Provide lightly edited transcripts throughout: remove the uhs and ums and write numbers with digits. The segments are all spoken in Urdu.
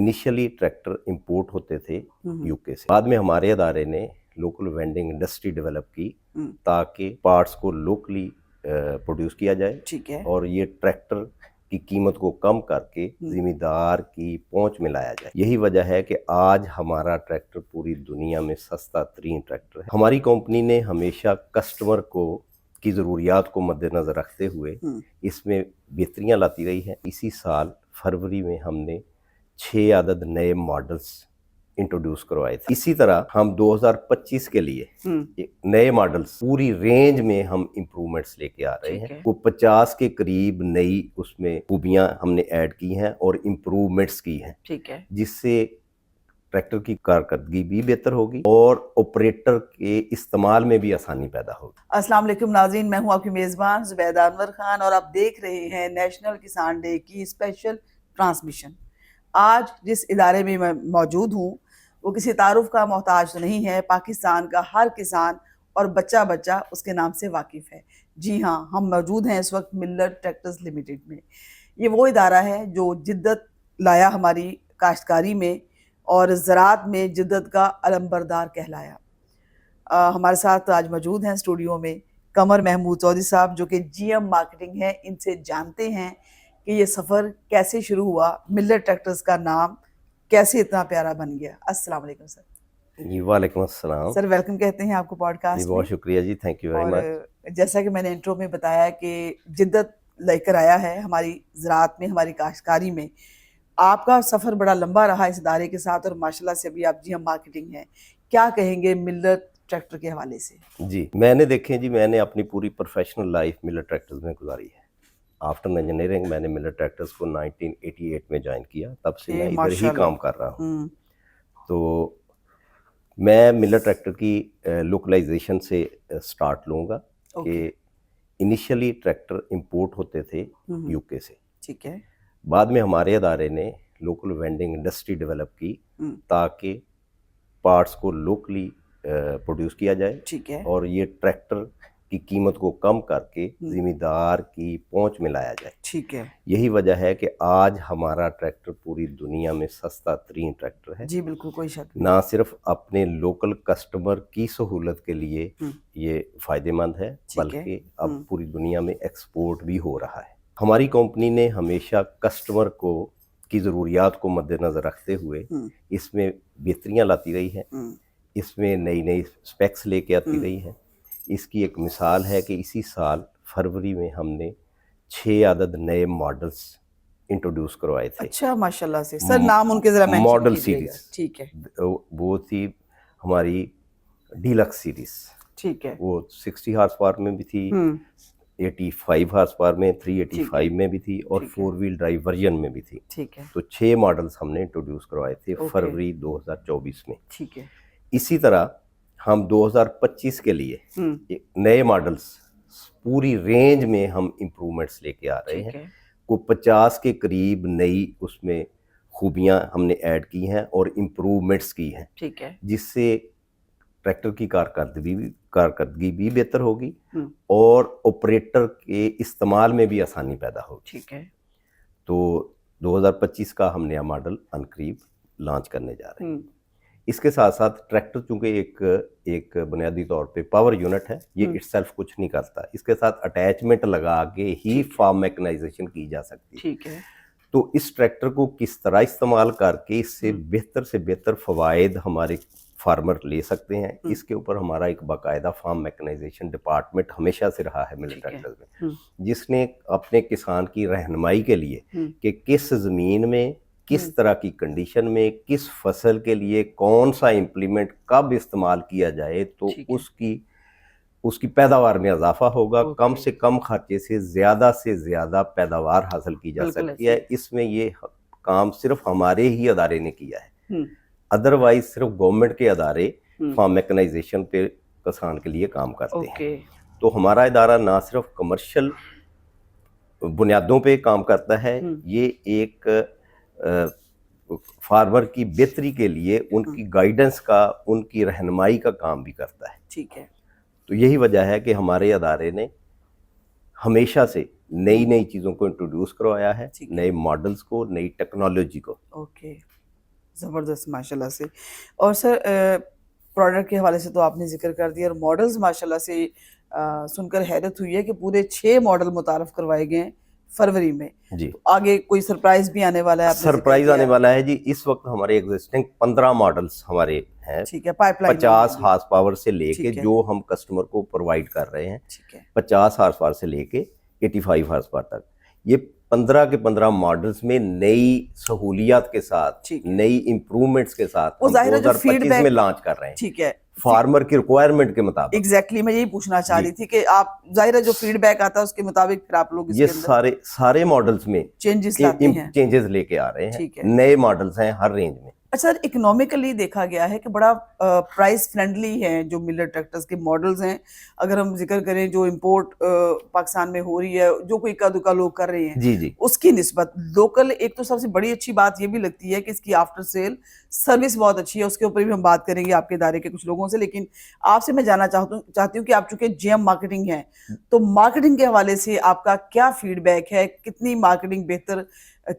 انیشلی ٹریکٹر امپورٹ ہوتے تھے یوکے سے، بعد میں ہمارے ادارے نے لوکل وینڈنگ انڈسٹری ڈیولپ کی تاکہ پارٹس کو لوکلی پروڈیوس کیا جائے، ٹھیک ہے، اور یہ ٹریکٹر کی قیمت کو کم کر کے ذمہ دار کی پہنچ میں لایا جائے۔ یہی وجہ ہے کہ آج ہمارا ٹریکٹر پوری دنیا میں سستا ترین ٹریکٹر ہے۔ ہماری کمپنی نے ہمیشہ کسٹمر کی ضروریات کو مد نظر رکھتے ہوئے اس میں بہتریاں لاتی رہی ہے۔ اسی سال فروری میں ہم نے 6 عدد نئے ماڈلز انٹروڈیوس کروائے تھے۔ اسی طرح ہم 2025 کے لیے نئے ماڈلز پوری رینج میں ہم امپرومنٹس لے کے آ رہے ہیں۔ وہ 50 کے قریب نئی اس میں خوبیاں ہم نے ایڈ کی ہیں اور امپرومنٹس کی ہیں، ٹھیک ہے، جس سے ٹریکٹر کی کارکردگی بھی بہتر ہوگی اور آپریٹر کے استعمال میں بھی آسانی پیدا ہوگی۔ السلام علیکم ناظرین، میں ہوں آپ کی میزبان زبیدہ انور خان اور آپ دیکھ رہے ہیں نیشنل کسان ڈے کی اسپیشل ٹرانسمیشن۔ آج جس ادارے میں میں موجود ہوں وہ کسی تعارف کا محتاج نہیں ہے، پاکستان کا ہر کسان اور بچہ بچہ اس کے نام سے واقف ہے۔ جی ہاں، ہم موجود ہیں اس وقت ملر ٹریکٹرز لمیٹڈ میں۔ یہ وہ ادارہ ہے جو جدت لایا ہماری کاشتکاری میں اور زراعت میں جدت کا علمبردار کہلایا۔ ہمارے ساتھ آج موجود ہیں اسٹوڈیو میں قمر محمود چودھری صاحب، جو کہ جی ایم مارکیٹنگ ہیں۔ ان سے جانتے ہیں کہ یہ سفر کیسے شروع ہوا، ملر ٹریکٹرز کا نام کیسے اتنا پیارا بن گیا۔ السلام علیکم سر۔ جی وعلیکم السلام سر ویلکم کہتے ہیں آپ کو پوڈ کاسٹ جی، بہت شکریہ جی، تھینک یو ویری اور مچ۔ جیسا کہ میں نے انٹرو میں بتایا کہ جدت لے کر آیا ہے ہماری زراعت میں، ہماری کاشتکاری میں۔ آپ کا سفر بڑا لمبا رہا اس ادارے کے ساتھ اور ماشاءاللہ سے ابھی آپ جی ایم مارکیٹنگ ہیں۔ کیا کہیں گے ملر ٹریکٹر کے حوالے سے؟ جی میں نے اپنی پوری پروفیشنل لائف ملر ٹریکٹرز میں گزاری ہے۔ آفٹر انجینئرنگ میں نے ملر ٹریکٹرز کو 1988 میں جوائن کیا، تب سے میں ادھر ہی کام کر رہا ہوں۔ تو میں ملر ٹریکٹر کی لوکلائزیشن سے سٹارٹ لوں گا کہ انیشلی ٹریکٹر امپورٹ ہوتے تھے یوکے سے، ٹھیک ہے، بعد میں ہمارے ادارے نے لوکل وینڈنگ انڈسٹری ڈیولپ کی تاکہ پارٹس کو لوکلی پروڈیوس کیا جائے، ٹھیک ہے، اور یہ ٹریکٹر کی قیمت کو کم کر کے ذمہ دار کی پہنچ میں لایا جائے۔ ٹھیک ہے، یہی وجہ ہے کہ آج ہمارا ٹریکٹر پوری دنیا میں سستا ترین ٹریکٹر ہے۔ جی بالکل، کوئی شک نہیں۔ نہ صرف اپنے لوکل کسٹمر کی سہولت کے لیے یہ فائدہ مند ہے، بلکہ اب پوری دنیا میں ایکسپورٹ بھی ہو رہا ہے۔ ہماری کمپنی نے ہمیشہ کسٹمر کی ضروریات کو مد نظر رکھتے ہوئے اس میں بہتریاں لاتی رہی ہے، اس میں نئی اسپیکس لے کے آتی رہی ہے۔ اس کی ایک مثال ہے کہ اسی سال فروری میں ہم نے 6 عدد نئے ماڈلز انٹروڈیوس کروائے تھے۔ اچھا، ماشاءاللہ سے سر نام ان کے ذرا مینشن ماڈل کیجیے گا۔ سیریز، ٹھیک ہے، وہ تھی ہماری ڈیلکس سیریز، ٹھیک ہے، وہ 60 ہارس پاور میں بھی تھی، 85 ہارس پاور میں، 385 میں بھی تھی، اور 4 ویل ڈرائیو ورژن میں بھی تھی۔ ٹھیک ہے، تو 6 ماڈلز ہم نے انٹروڈیوس کروائے تھے فروری 2024 میں۔ ٹھیک ہے، اسی طرح ہم 2025 کے لیے نئے ماڈلز پوری رینج میں ہم امپرومنٹس لے کے آ رہے ہیں۔ کو 50 کے قریب نئی اس میں خوبیاں ہم نے ایڈ کی ہیں اور امپرومنٹس کی ہیں، ٹھیک ہے، جس سے ٹریکٹر کی کارکردگی بھی بہتر ہوگی اور آپریٹر کے استعمال میں بھی آسانی پیدا ہوگی۔ ٹھیک ہے، تو 2025 کا ہم نیا ماڈل عنقریب لانچ کرنے جا رہے ہیں۔ اس کے ساتھ ساتھ ٹریکٹر چونکہ ایک بنیادی طور پہ پاور یونٹ ہے، یہ اٹ سیلف کچھ نہیں کرتا، اس کے ساتھ اٹیچمنٹ لگا کے ہی فارم میکنائزیشن کی جا سکتی ہے۔ ٹھیک ہے، تو اس ٹریکٹر کو کس طرح استعمال کر کے اس سے بہتر فوائد ہمارے فارمر لے سکتے ہیں، اس کے اوپر ہمارا ایک باقاعدہ فارم میکنائزیشن ڈپارٹمنٹ ہمیشہ سے رہا ہے ملر ٹریکٹر میں، جس نے اپنے کسان کی رہنمائی کے لیے کہ کس زمین میں، کس طرح کی کنڈیشن میں، کس فصل کے لیے کون سا امپلیمنٹ کب استعمال کیا جائے تو اس کی پیداوار میں اضافہ ہوگا، کم سے کم خرچے سے زیادہ پیداوار حاصل کی جا سکتی ہے۔ اس میں یہ کام صرف ہمارے ہی ادارے نے کیا ہے، ادروائز صرف گورنمنٹ کے ادارے فارم میکنائزیشن پہ کسان کے لیے کام کرتے ہیں۔ تو ہمارا ادارہ نہ صرف کمرشل بنیادوں پہ کام کرتا ہے، یہ ایک فارمر کی بہتری کے لیے ان کی گائیڈنس کا، ان کی رہنمائی کا کام بھی کرتا ہے۔ ٹھیک ہے، تو یہی وجہ ہے کہ ہمارے ادارے نے ہمیشہ سے نئی چیزوں کو انٹروڈیوس کروایا ہے، نئے ماڈلز کو، نئی ٹیکنالوجی کو۔ اوکے، زبردست ماشاءاللہ سے. اور سر پروڈکٹ کے حوالے سے تو آپ نے ذکر کر دیا, اور ماڈلز ماشاءاللہ سے سن کر حیرت ہوئی ہے کہ پورے 6 ماڈل متعارف کروائے گئے ہیں فروری میں. جی آگے کوئی سرپرائز بھی آنے والا ہے؟ سرپرائز آنے والا ہے جی. اس وقت ہمارے ایگزسٹنگ 15 ماڈلس ہمارے ہیں, ٹھیک ہے, پائپ لائن 50 ہارس پاور سے لے کے ٹھیک ہے. جو ہم کسٹمر کو پرووائڈ کر رہے ہیں, ٹھیک ہے, 50 ہارس پاور سے لے کے 85 ہارس پاور تک. یہ 15 کے 15 ماڈلز میں نئی سہولیات کے ساتھ, ٹھیک ہے, نئی امپرومنٹس کے ساتھ وہ ہم ظاہر ہے جو فیڈ 2025 بیک میں لانچ کر رہے ہیں, ٹھیک ہے, فارمر کی ریکوائرمنٹ کے مطابق. ایگزیکٹلی میں یہی پوچھنا چاہ رہی تھی کہ آپ ظاہر ہے جو فیڈ بیک آتا ہے اس کے مطابق پھر آپ لوگ اس یہ کے اندر سارے ماڈلز میں چینجز لاتے ہیں. چینجز لے کے آ رہے ہیں, ٹھیک ہے, نئے ماڈلز ہیں ہر رینج میں. اچھا, اکنومیکلی دیکھا گیا ہے کہ بڑا پرائز فرینڈلی ہیں جو ملر ٹریکٹرز کے ماڈلز ہیں. اگر ہم ذکر کریں جو امپورٹ پاکستان میں ہو رہی ہے, جو کوئی اکا دکا لوگ کر رہے ہیں, جی جی, اس کی نسبت لوکل, ایک تو سب سے بڑی اچھی بات یہ بھی لگتی ہے کہ اس کی آفٹر سیل سروس بہت اچھی ہے. اس کے اوپر بھی ہم بات کریں گے آپ کے ادارے کے کچھ لوگوں سے, لیکن آپ سے میں جاننا چاہتی ہوں کہ آپ چونکہ جی ایم مارکیٹنگ ہیں, تو مارکیٹنگ کے حوالے سے آپ کا کیا فیڈ بیک ہے, کتنی مارکیٹنگ بہتر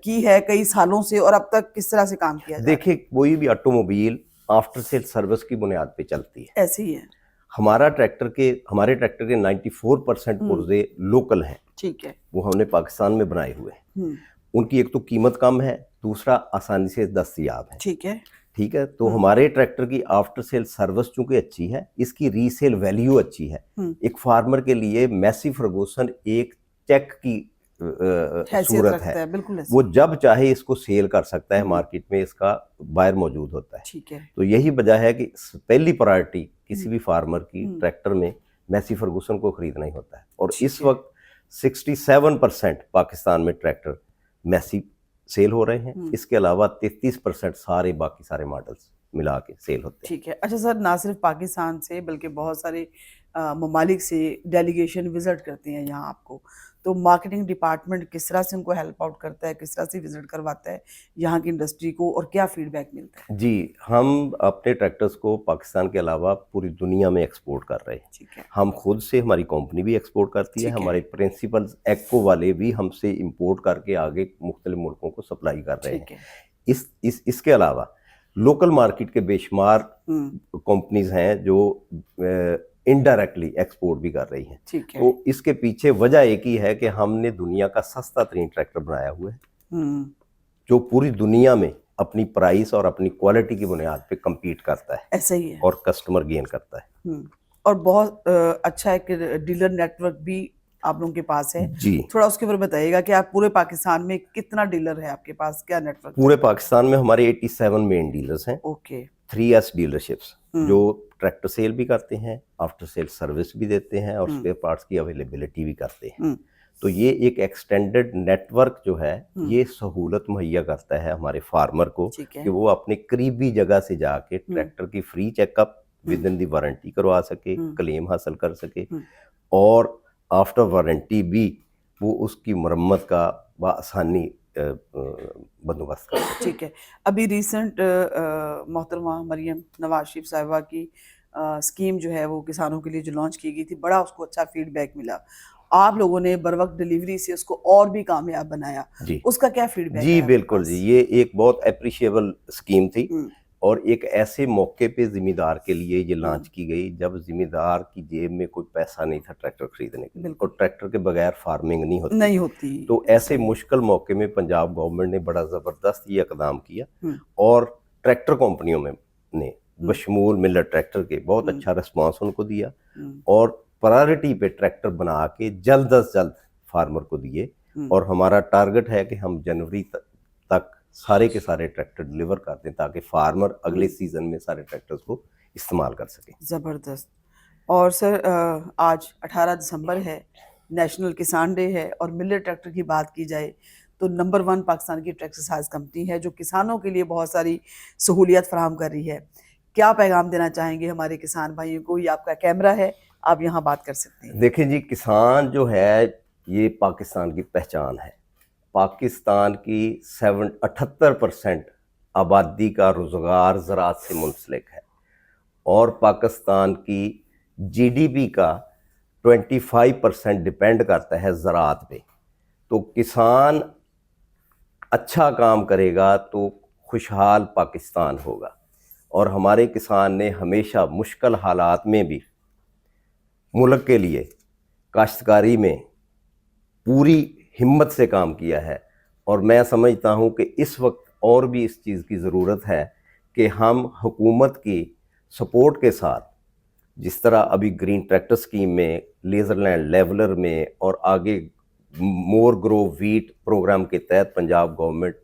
کی ہے کئی سالوں سے, اور اب تک کس طرح سے کام کیا جا رہا ہے؟ دیکھیں کوئی بھی auto mobile after sale service کی بنیاد پہ چلتی ہے. ایسے ہی ہے. ہمارے ٹریکٹر کے 94% پرزے لوکل ہیں. ٹھیک ہے, وہ ہم نے پاکستان میں بنائے ہوئے ہیں. ہوں, ان کی ایک تو قیمت کم ہے, دوسرا آسانی سے دستیاب ہے. ٹھیک ہے, ٹھیک ہے, تو ہمارے ٹریکٹر کی آفٹر سیل سروس چونکہ اچھی ہے, اس کی ری سیل ویلیو اچھی ہے. ایک فارمر کے لیے میسی فرگوسن ایک چیک کی صورت ہے, وہ جب چاہے اس کو سیل کر سکتا ہے, مارکیٹ میں اس کا بائر موجود ہوتا ہے. ٹھیک ہے, تو یہی وجہ ہے کہ پہلی پرائرٹی کسی بھی فارمر کی ٹریکٹر میں میسی فرگوسن کو خریدنا ہی ہوتا ہے. اور اس وقت 67% پاکستان میں ٹریکٹر میسی سیل ہو رہے ہیں. اس کے علاوہ 33% باقی سارے ماڈلز ملا کے سیل ہوتے ہیں. ٹھیک ہے. اچھا سر, نہ صرف پاکستان سے بلکہ بہت سارے ممالک سے ڈیلیگیشن وزٹ کرتے ہیں یہاں آپ کو, تو مارکیٹنگ ڈپارٹمنٹ کس طرح سے ان کو ہیلپ آؤٹ کرتا ہے, کس طرح سے وزٹ کرواتا ہے یہاں کی انڈسٹری کو, اور کیا فیڈ بیک ملتا ہے؟ جی, ہم اپنے ٹریکٹرز کو پاکستان کے علاوہ پوری دنیا میں ایکسپورٹ کر رہے ہیں. ٹھیک ہے, ہم خود سے, ہماری کمپنی بھی ایکسپورٹ کرتی ہے, ہمارے پرنسپلز ایکو والے بھی ہم سے امپورٹ کر کے آگے مختلف ملکوں کو سپلائی کر رہے ہیں. اس کے علاوہ لوکل مارکیٹ کے بے شمار کمپنیز ہیں جو انڈائریکٹلی ایکسپورٹ بھی کر رہی ہیں. تو اس کے پیچھے وجہ ایک ہی ہے کہ ہم نے دنیا کا سستا ترین ٹریکٹر بنایا ہوا ہے, جو پوری دنیا میں اپنی پرائس اور اپنی کوالٹی کی بنیاد پہ کمپیٹ کرتا ہے. ایسا ہی ہے, اور کسٹمر گین کرتا ہے. اور بہت اچھا ایک ڈیلر نیٹ ورک بھی آپ لوگوں کے پاس ہے. جی, تھوڑا اس کے اوپر بتائیے گا کہ آپ پورے پاکستان میں کتنا ڈیلر ہے آپ کے پاس, کیا نیٹ ورک؟ پورے پاکستان میں ہمارے 87 مین ڈیلرز ہیں. اوکے, 3S ڈیلرشپس جو ٹریکٹر سیل بھی کرتے ہیں, آفٹر سیل سروس بھی دیتے ہیں, اور اسپیئر پارٹس کی اویلیبلٹی بھی کرتے ہیں. تو یہ ایک ایکسٹینڈڈ نیٹ ورک جو ہے یہ سہولت مہیا کرتا ہے ہمارے فارمر کو کہ وہ اپنے قریبی جگہ سے جا کے ٹریکٹر کی free check up with in the warranty کروا سکے, کلیم حاصل کر سکے, اور آفٹر وارنٹی بھی وہ اس کی مرمت کا بآسانی بندوبست کر سکے. ٹھیک ہے. ابھی ریسنٹ محترمہ مریم نواز شریف صاحبہ کی اسکیم جو ہے وہ کسانوں کے لیے جو لانچ کی گئی تھی, بڑا اس کو اچھا فیڈ بیک ملا. آپ لوگوں نے بر وقت ڈیلیوری سے اس کو اور بھی کامیاب بنایا, اس کا کیا فیڈ بیک ہے؟ جی بالکل جی, یہ ایک بہت اپریشیبل اسکیم تھی, اور ایک ایسے موقع پہ ذمہ دار کے لیے یہ لانچ کی گئی جب ذمہ دار کی جیب میں کوئی پیسہ نہیں تھا ٹریکٹر خریدنے کے لیے, اور ٹریکٹر کے بغیر فارمنگ نہیں ہوتی. تو ایسے مشکل موقع میں پنجاب گورنمنٹ نے بڑا زبردست یہ اقدام کیا, اور ٹریکٹر کمپنیوں میں نے بشمول ملر ٹریکٹر کے بہت اچھا رسپانس ان کو دیا, اور پرائرٹی پہ ٹریکٹر بنا کے جلد از جلد فارمر کو دیے. اور ہمارا ٹارگٹ ہے کہ ہم جنوری تک سارے کے سارے ٹریکٹر ڈلیور کر دیں تاکہ فارمر اگلے سیزن میں سارے ٹریکٹرز کو استعمال کر سکیں. زبردست. اور سر آج 18 دسمبر ہے, نیشنل کسان ڈے ہے, اور ملر ٹریکٹر کی بات کی جائے تو نمبر 1 پاکستان کی ٹریکٹر سائز کمپنی ہے جو کسانوں کے لیے بہت ساری سہولیات فراہم کر رہی ہے. کیا پیغام دینا چاہیں گے ہمارے کسان بھائیوں کو؟ یہ آپ کا کیمرہ ہے, آپ یہاں بات کر سکتے ہیں. دیکھیں جی, کسان جو ہے یہ پاکستان کی پہچان ہے. پاکستان کی 78% آبادی کا روزگار زراعت سے منسلک ہے, اور پاکستان کی GDP کا 25% ڈپینڈ کرتا ہے زراعت پہ. تو کسان اچھا کام کرے گا تو خوشحال پاکستان ہوگا. اور ہمارے کسان نے ہمیشہ مشکل حالات میں بھی ملک کے لیے کاشتکاری میں پوری ہمت سے کام کیا ہے. اور میں سمجھتا ہوں کہ اس وقت اور بھی اس چیز کی ضرورت ہے کہ ہم حکومت کی سپورٹ کے ساتھ، جس طرح ابھی گرین ٹریکٹر اسکیم میں، لیزر لینڈ لیولر میں، اور آگے مور گرو ویٹ پروگرام کے تحت Punjab government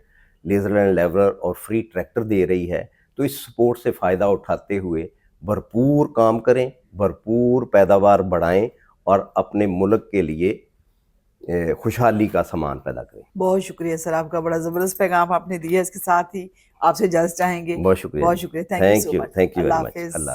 laser land leveler اور فری ٹریکٹر دے رہی ہے، تو اس سپورٹ سے فائدہ اٹھاتے ہوئے بھرپور کام کریں، بھرپور پیداوار بڑھائیں اور اپنے ملک کے لیے خوشحالی کا سامان پیدا کریں. بہت شکریہ سر، آپ کا بڑا زبردست پیغام آپ نے دیا. اس کے ساتھ ہی آپ سے اجازت چاہیں گے. بہت شکریہ. بہت شکریہ. Thank you so much. Thank you Allah very much. حافظ. اللہ